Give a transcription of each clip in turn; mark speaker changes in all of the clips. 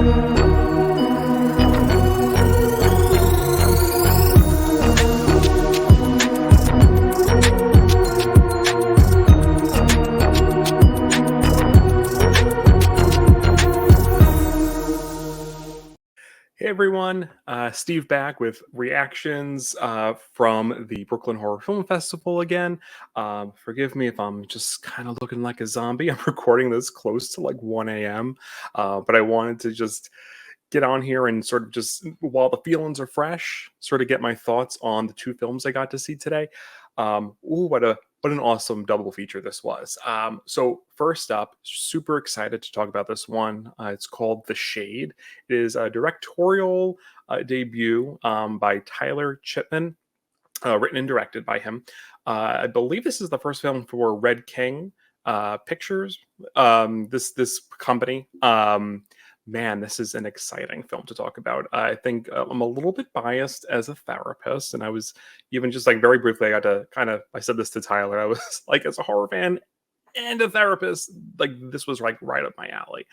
Speaker 1: Hey everyone, Steve back with reactions from the Brooklyn Horror Film Festival again. Forgive me if I'm just kind of looking like a zombie. I'm recording this close to like 1 a.m., but I wanted to just get on here and sort of just, while the feelings are fresh, sort of get my thoughts on the two films I got to see today. What an awesome double feature this was. So first up, super excited to talk about this one. It's called The Shade. It is a directorial debut by Tyler Chipman, written and directed by him. I believe this is the first film for Red King Pictures. This company. Man, this is an exciting film to talk about. I think I'm a little bit biased as a therapist, and I was even just like very briefly, I got to I said this to Tyler. I was like, as a horror fan and a therapist, like this was like right up my alley.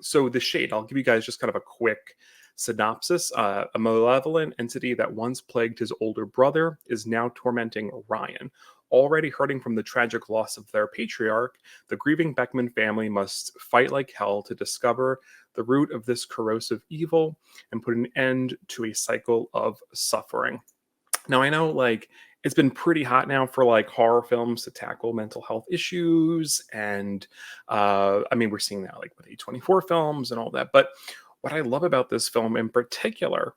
Speaker 1: So The Shade, I'll give you guys just kind of a quick synopsis. A malevolent entity that once plagued his older brother is now tormenting Ryan. Already hurting from the tragic loss of their patriarch, the grieving Beckman family must fight like hell to discover the root of this corrosive evil and put an end to a cycle of suffering. Now, I know like it's been pretty hot now for like horror films to tackle mental health issues. And I mean, we're seeing that like with A24 films and all that. But what I love about this film in particular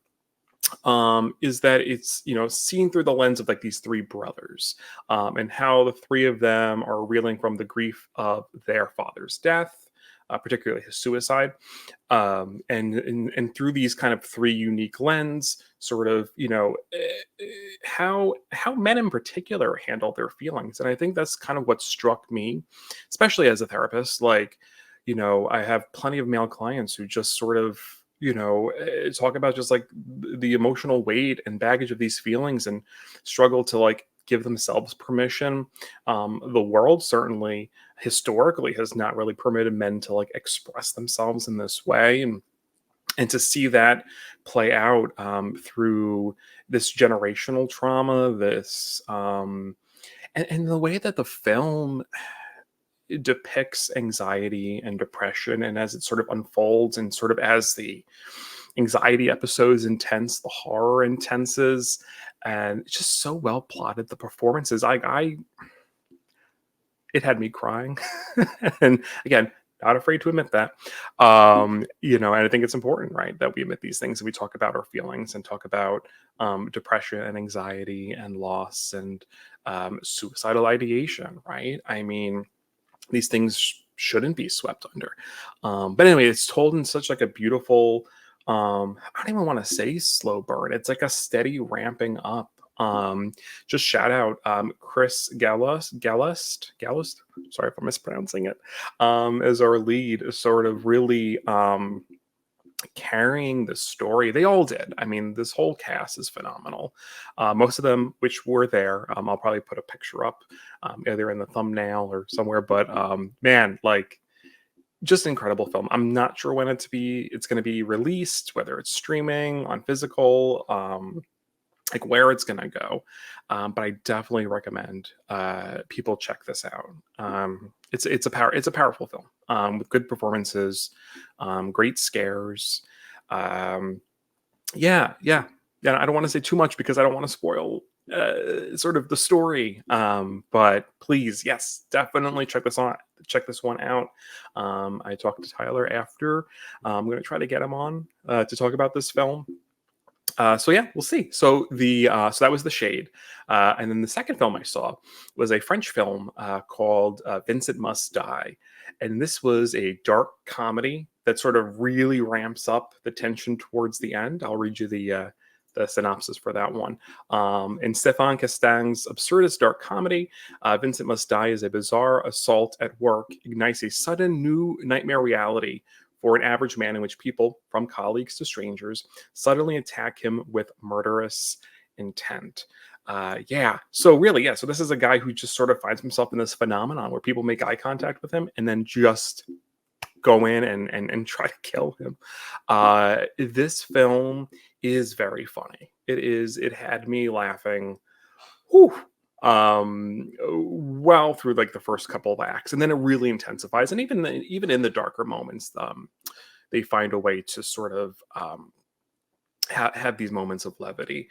Speaker 1: is that it's, you know, seen through the lens of like these three brothers, and how the three of them are reeling from the grief of their father's death, particularly his suicide, and through these kind of three unique lens, sort of, you know, how men in particular handle their feelings. And I think that's kind of what struck me, especially as a therapist. Like, you know, I have plenty of male clients who just sort of, you know, talk about just like the emotional weight and baggage of these feelings and struggle to like give themselves permission. The world certainly historically has not really permitted men to like express themselves in this way, and to see that play out through this generational trauma, this and the way that the film depicts anxiety and depression, and as it sort of unfolds and sort of as the anxiety episodes intense, the horror intenses, and it's just so well plotted. The performances, I it had me crying. And again, not afraid to admit that. You know, and I think it's important, right, that we admit these things and we talk about our feelings and talk about depression and anxiety and loss and suicidal ideation, right? I mean, these things shouldn't be swept under. But anyway, it's told in such like a beautiful, I don't even want to say slow burn. It's like a steady ramping up. Just shout out Chris Gallust. Sorry if I'm mispronouncing it. As our lead, is sort of really carrying the story. They all did. I mean, this whole cast is phenomenal. Most of them, which were there, I'll probably put a picture up either in the thumbnail or somewhere. But man, like, just incredible film. I'm not sure when it's going to be released, whether it's streaming on physical, like where it's going to go. But I definitely recommend people check this out. It's a powerful film with good performances, great scares. Yeah. I don't want to say too much because I don't want to spoil sort of the story. But please, yes, definitely check this one out. I talked to Tyler after. I'm going to try to get him on to talk about this film. So yeah, we'll see. So so that was The Shade, and then the second film I saw was a French film called Vincent Must Die, and this was a dark comedy that sort of really ramps up the tension towards the end. I'll read you the synopsis for that one. In Stéphane Castagne's absurdist dark comedy, Vincent Must Die is a bizarre assault at work ignites a sudden new nightmare reality for an average man in which people, from colleagues to strangers, suddenly attack him with murderous intent. So really, yeah. So this is a guy who just sort of finds himself in this phenomenon where people make eye contact with him and then just go in and try to kill him. This film is very funny. It had me laughing, whew, well through like the first couple of acts, and then it really intensifies. And even in the darker moments, they find a way to sort of have these moments of levity.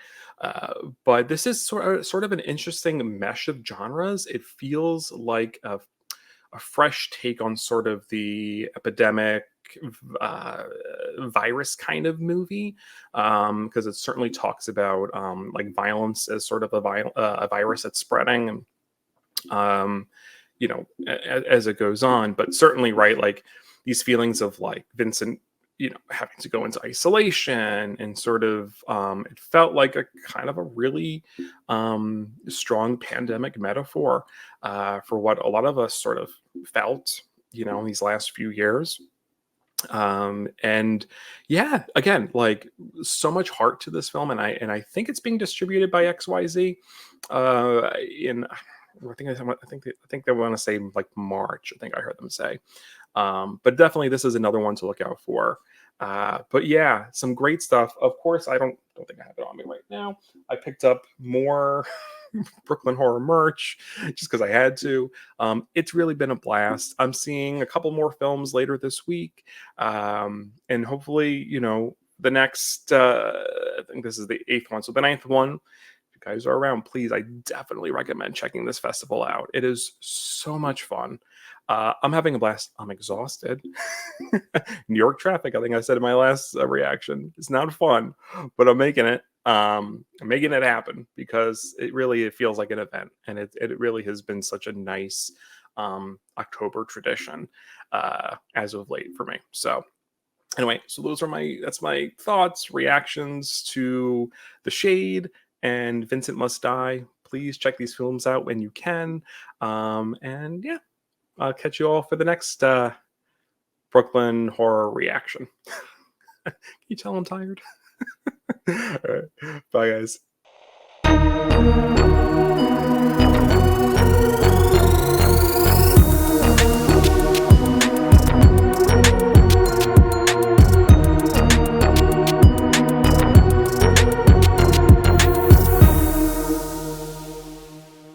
Speaker 1: But this is sort of an interesting mesh of genres. It feels like a fresh take on sort of the epidemic uh, virus kind of movie, because it certainly talks about like violence as sort of a virus that's spreading, and um, as it goes on. But certainly, right, like these feelings of like Vincent, having to go into isolation, and sort of it felt like a kind of a really strong pandemic metaphor for what a lot of us sort of felt, in these last few years. And yeah, again, like so much heart to this film, and I think it's being distributed by XYZ. In I think they want to say like March. I think I heard them say. But definitely, this is another one to look out for. But yeah, some great stuff. Of course, I don't think I have it on me right now. I picked up more Brooklyn Horror merch just because I had to. It's really been a blast. I'm seeing a couple more films later this week, and hopefully, the next. I think this is the eighth one, so the ninth one. If you guys are around, please, I definitely recommend checking this festival out. It is so much fun. I'm having a blast. I'm exhausted. New York traffic, I think I said in my last reaction, it's not fun, but I'm making it. I'm making it happen because it feels like an event, and it really has been such a nice October tradition as of late for me. So anyway, so that's my thoughts, reactions to The Shade and Vincent Must Die. Please check these films out when you can. And yeah, I'll catch you all for the next Brooklyn horror reaction. Can you tell I'm tired? All right. Bye, guys.